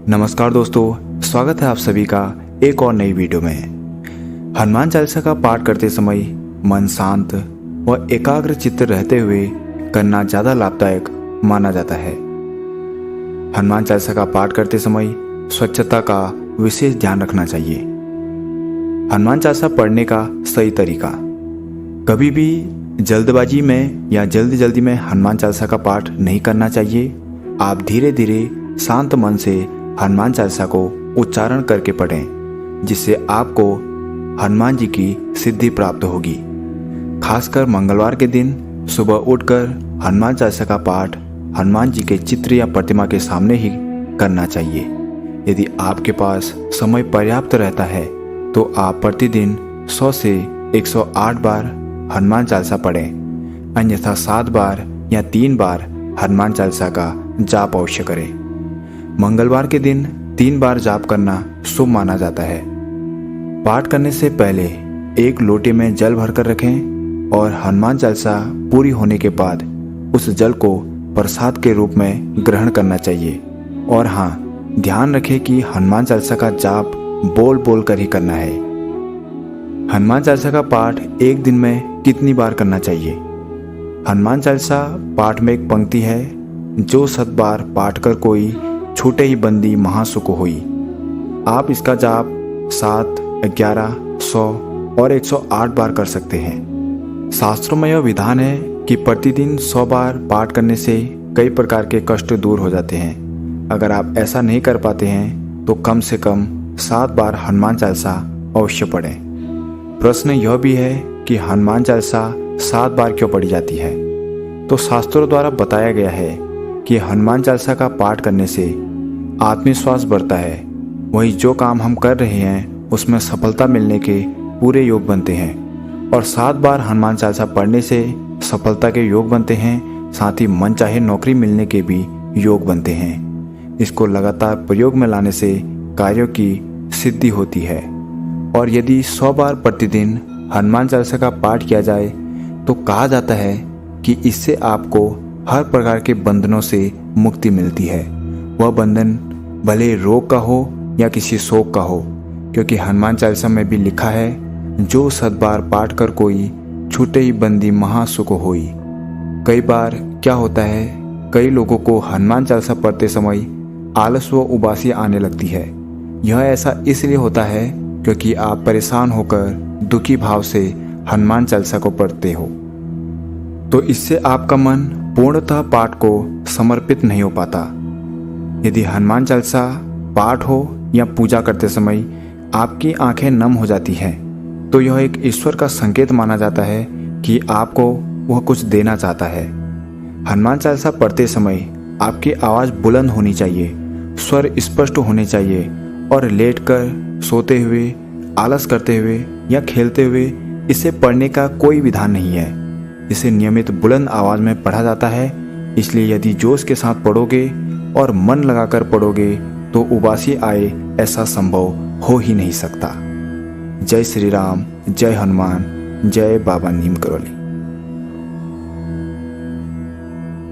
नमस्कार दोस्तों, स्वागत है आप सभी का एक और नई वीडियो में। हनुमान चालीसा का पाठ करते समय मन शांत व एकाग्र चित्त रहते हुए करना ज़्यादा लाभदायक माना जाता है। हनुमान चालीसा का पाठ करते समय स्वच्छता का विशेष ध्यान रखना चाहिए। हनुमान चालीसा पढ़ने का सही तरीका। कभी भी जल्दबाजी में या जल्दी में हनुमान चालीसा का पाठ नहीं करना चाहिए। आप धीरे धीरे शांत मन से हनुमान चालीसा को उच्चारण करके पढ़ें, जिससे आपको हनुमान जी की सिद्धि प्राप्त होगी। खासकर मंगलवार के दिन सुबह उठकर हनुमान चालीसा का पाठ हनुमान जी के चित्र या प्रतिमा के सामने ही करना चाहिए। यदि आपके पास समय पर्याप्त रहता है तो आप प्रतिदिन 100 से 108 बार हनुमान चालीसा पढ़ें, अन्यथा 7 बार या 3 बार हनुमान चालीसा का जाप अवश्य करें। मंगलवार के दिन 3 बार जाप करना शुभ माना जाता है। पाठ करने से पहले एक लोटे में जल भरकर रखें और हनुमान चालीसा पूरी होने के बाद उस जल को प्रसाद के रूप में ग्रहण करना चाहिए। और हाँ, ध्यान रखें कि हनुमान चालीसा का जाप बोल बोल कर ही करना है। हनुमान चालीसा का पाठ एक दिन में कितनी बार करना चाहिए? हनुमान चालीसा पाठ में एक पंक्ति है, जो 7 बार पाठ कर कोई छूटे ही बंदी महासुख होई। आप इसका जाप 7, 11, 100 और 108 बार कर सकते हैं। शास्त्रों में यह विधान है कि प्रतिदिन 100 बार पाठ करने से कई प्रकार के कष्ट दूर हो जाते हैं। अगर आप ऐसा नहीं कर पाते हैं तो कम से कम 7 बार हनुमान चालीसा अवश्य पढ़ें। प्रश्न यह भी है कि हनुमान चालीसा 7 बार क्यों पढ़ी जाती है? तो शास्त्रों द्वारा बताया गया है कि हनुमान चालीसा का पाठ करने से आत्मविश्वास बढ़ता है। वही जो काम हम कर रहे हैं उसमें सफलता मिलने के पूरे योग बनते हैं। और 7 बार हनुमान चालीसा पढ़ने से सफलता के योग बनते हैं, साथ ही मनचाहे नौकरी मिलने के भी योग बनते हैं। इसको लगातार प्रयोग में लाने से कार्यों की सिद्धि होती है। और यदि 100 बार प्रतिदिन हनुमान चालीसा का पाठ किया जाए तो कहा जाता है कि इससे आपको हर प्रकार के बंधनों से मुक्ति मिलती है। वह बंधन भले रोग का हो या किसी शोक का हो, क्योंकि हनुमान चालीसा में भी लिखा है, जो 7 बार पाठ कर कोई छूटे ही बंदी महासुख होई। कई बार क्या होता है, कई लोगों को हनुमान चालीसा पढ़ते समय आलस व उबासी आने लगती है। यह ऐसा इसलिए होता है क्योंकि आप परेशान होकर दुखी भाव से हनुमान चालीसा को पढ़ते हो। तो इससे आपका मन पूर्णतः पाठ को समर्पित नहीं हो पाता। यदि हनुमान चालीसा पाठ हो या पूजा करते समय आपकी आंखें नम हो जाती हैं, तो यह एक ईश्वर का संकेत माना जाता है कि आपको वह कुछ देना चाहता है। हनुमान चालीसा पढ़ते समय आपकी आवाज़ बुलंद होनी चाहिए, स्वर स्पष्ट होने चाहिए और लेटकर, सोते हुए, आलस करते हुए या खेलते हुए इसे पढ़ने का कोई विधान नहीं है। इसे नियमित बुलंद आवाज़ में पढ़ा जाता है। इसलिए यदि जोश के साथ पढ़ोगे और मन लगाकर पढ़ोगे तो उबासी आए ऐसा संभव हो ही नहीं सकता। जय श्री राम, जय हनुमान, जय बाबा नीम करौली।